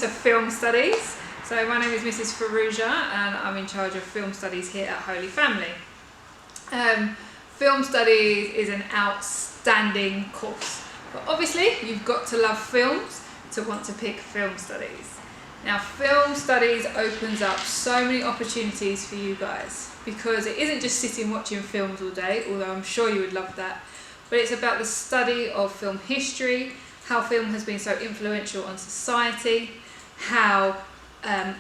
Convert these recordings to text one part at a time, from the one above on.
to Film Studies. So my name is Mrs. Faruja and I'm in charge of Film Studies here at Holy Family. Film Studies is an outstanding course, but obviously you've got to love films to want to pick Film Studies. Now, Film Studies opens up so many opportunities for you guys, because it isn't just sitting watching films all day, although I'm sure you would love that, but it's about the study of film history, how film has been so influential on society, how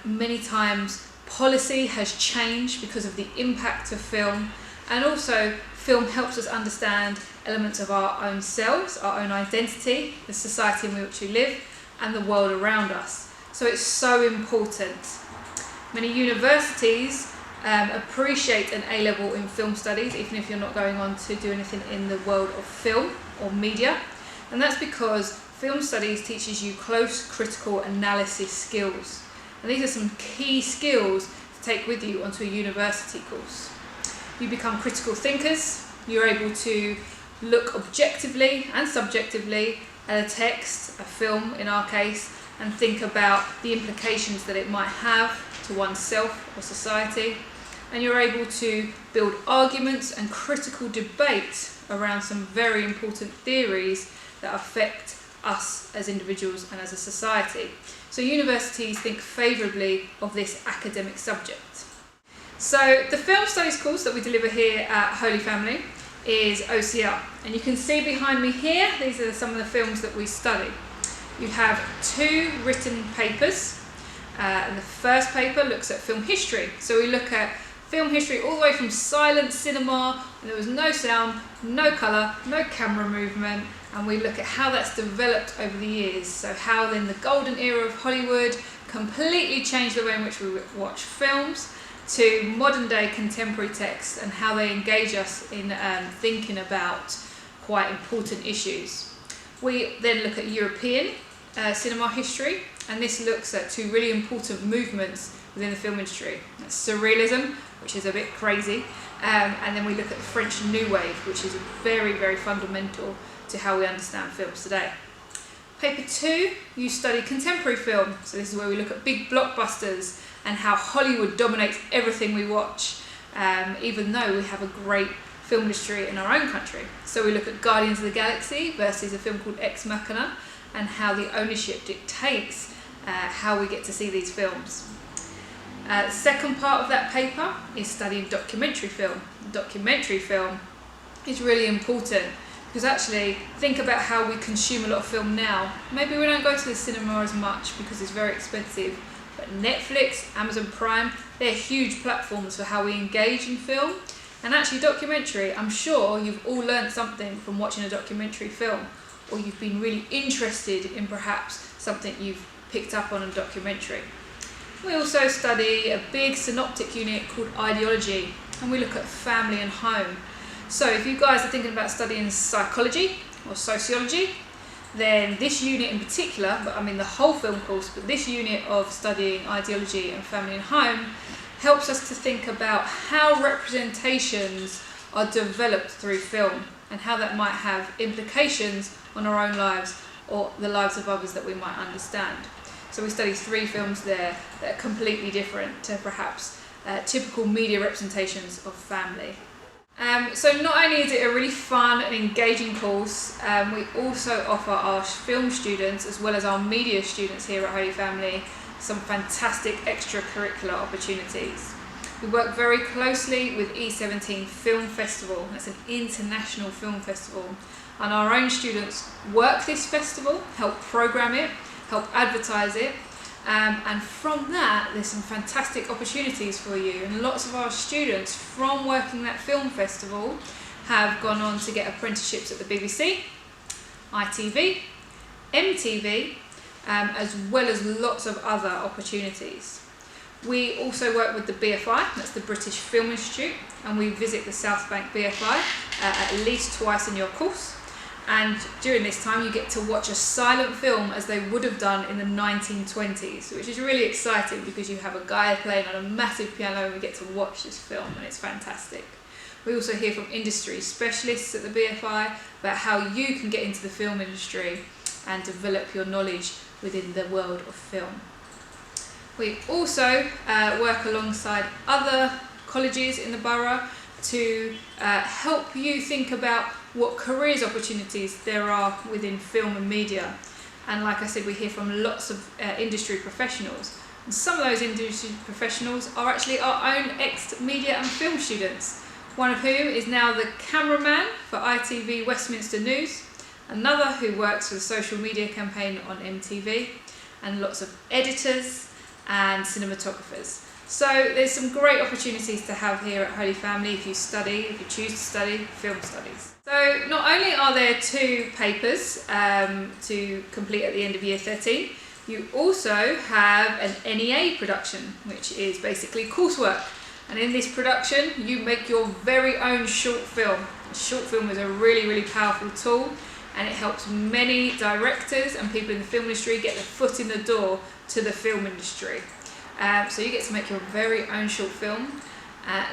many times policy has changed because of the impact of film, and also film helps us understand elements of our own selves, our own identity, the society in which we live, and the world around us. So it's so important. Many universities appreciate an A-level in film studies, even if you're not going on to do anything in the world of film or media. And that's because film studies teaches you close critical analysis skills. And these are some key skills to take with you onto a university course. You become critical thinkers. You're able to look objectively and subjectively at a text, a film in our case, and think about the implications that it might have to oneself or society. And you're able to build arguments and critical debate around some very important theories that affect us as individuals and as a society. So universities think favourably of this academic subject. So the Film Studies course that we deliver here at Holy Family is OCR. And you can see behind me here, these are some of the films that we study. You have 2 written papers, and the first paper looks at film history. So we look at film history all the way from silent cinema, and there was no sound, no colour, no camera movement, and we look at how that's developed over the years. So how then the golden era of Hollywood completely changed the way in which we watch films, to modern day contemporary texts and how they engage us in thinking about quite important issues. We then look at European cinema history, and this looks at 2 really important movements within the film industry. That's Surrealism, which is a bit crazy, and then we look at the French New Wave, which is very, very fundamental to how we understand films today. Paper 2, you study contemporary film. So this is where we look at big blockbusters and how Hollywood dominates everything we watch, even though we have a great film industry in our own country. So we look at Guardians of the Galaxy versus a film called Ex Machina, and how the ownership dictates how we get to see these films. The second part of that paper is studying documentary film. Documentary film is really important because actually think about how we consume a lot of film now. Maybe we don't go to the cinema as much because it's very expensive, but Netflix, Amazon Prime, they're huge platforms for how we engage in film. And actually documentary, I'm sure you've all learned something from watching a documentary film, or you've been really interested in perhaps something you've picked up on a documentary. We also study a big synoptic unit called Ideology, and we look at family and home. So if you guys are thinking about studying psychology or sociology, then this unit in particular, but I mean the whole film course, but this unit of studying ideology and family and home helps us to think about how representations are developed through film and how that might have implications on our own lives or the lives of others that we might understand. So we study 3 films there that are completely different to perhaps typical media representations of family. So not only is it a really fun and engaging course, we also offer our film students as well as our media students here at Holy Family some fantastic extracurricular opportunities. We work very closely with E17 Film Festival. That's an international film festival, and our own students work this festival, help program it, help advertise it, and from that there's some fantastic opportunities for you. And lots of our students from working that film festival have gone on to get apprenticeships at the BBC, ITV, MTV, as well as lots of other opportunities. We also work with the BFI, that's the British Film Institute, and we visit the South Bank BFI at least twice in your course. And during this time you get to watch a silent film as they would have done in the 1920s, which is really exciting because you have a guy playing on a massive piano and we get to watch this film, and it's fantastic. We also hear from industry specialists at the BFI about how you can get into the film industry and develop your knowledge within the world of film. We also work alongside other colleges in the borough to help you think about what careers opportunities there are within film and media. And like I said, we hear from lots of industry professionals. And some of those industry professionals are actually our own ex-media and film students, one of whom is now the cameraman for ITV Westminster News, another who works for the social media campaign on MTV, and lots of editors and cinematographers. So there's some great opportunities to have here at Holy Family if you choose to study film studies. So not only are there 2 papers to complete at the end of year 13, you also have an NEA production, which is basically coursework. And in this production, you make your very own short film. A short film is a really, really powerful tool, and it helps many directors and people in the film industry get their foot in the door to the film industry. So you get to make your very own short film.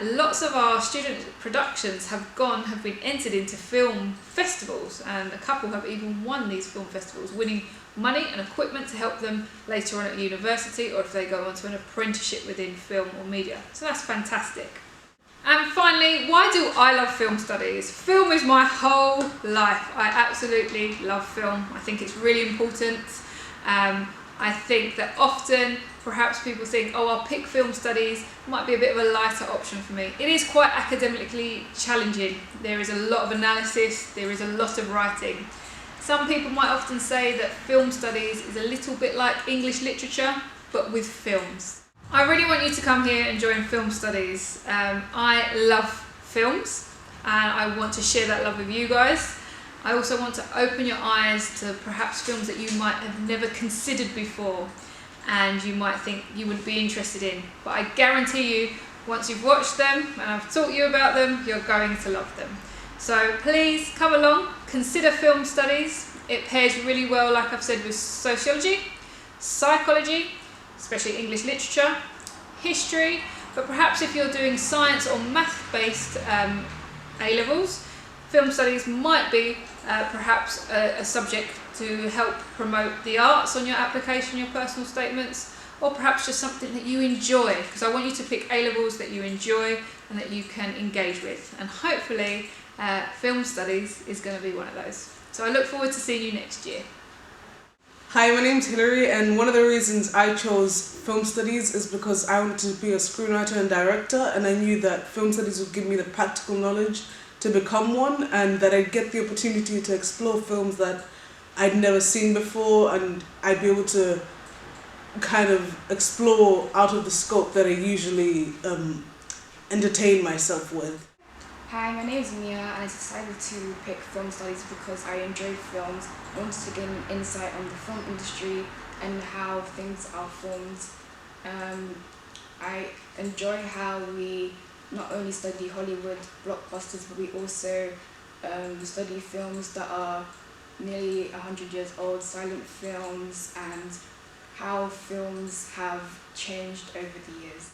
Lots of our student productions have been entered into film festivals, and a couple have even won these film festivals, winning money and equipment to help them later on at university, or if they go on to an apprenticeship within film or media. So that's fantastic. And finally, why do I love film studies? Film is my whole life. I absolutely love film. I think it's really important. I think that often perhaps people think, oh, I'll pick film studies, might be a bit of a lighter option for me. It is quite academically challenging. There is a lot of analysis, there is a lot of writing. Some people might often say that film studies is a little bit like English literature, but with films. I really want you to come here and join film studies. I love films, and I want to share that love with you guys. I also want to open your eyes to perhaps films that you might have never considered before and you might think you wouldn't be interested in. But I guarantee you, once you've watched them and I've taught you about them, you're going to love them. So please come along, consider film studies. It pairs really well, like I've said, with sociology, psychology, especially English literature, history, but perhaps if you're doing science or math-based A-levels, film studies might be perhaps a subject to help promote the arts on your application, your personal statements, or perhaps just something that you enjoy, because I want you to pick A-levels that you enjoy and that you can engage with. And hopefully film studies is going to be one of those. So I look forward to seeing you next year. Hi, my name's Hilary, and one of the reasons I chose film studies is because I wanted to be a screenwriter and director, and I knew that film studies would give me the practical knowledge to become one, and that I'd get the opportunity to explore films that I'd never seen before, and I'd be able to kind of explore out of the scope that I usually entertain myself with. Hi, my name is Mia, and I decided to pick film studies because I enjoy films. I wanted to gain an insight on the film industry and how things are filmed. I enjoy how we not only study Hollywood blockbusters, but we also study films that are nearly 100 years old, silent films, and how films have changed over the years.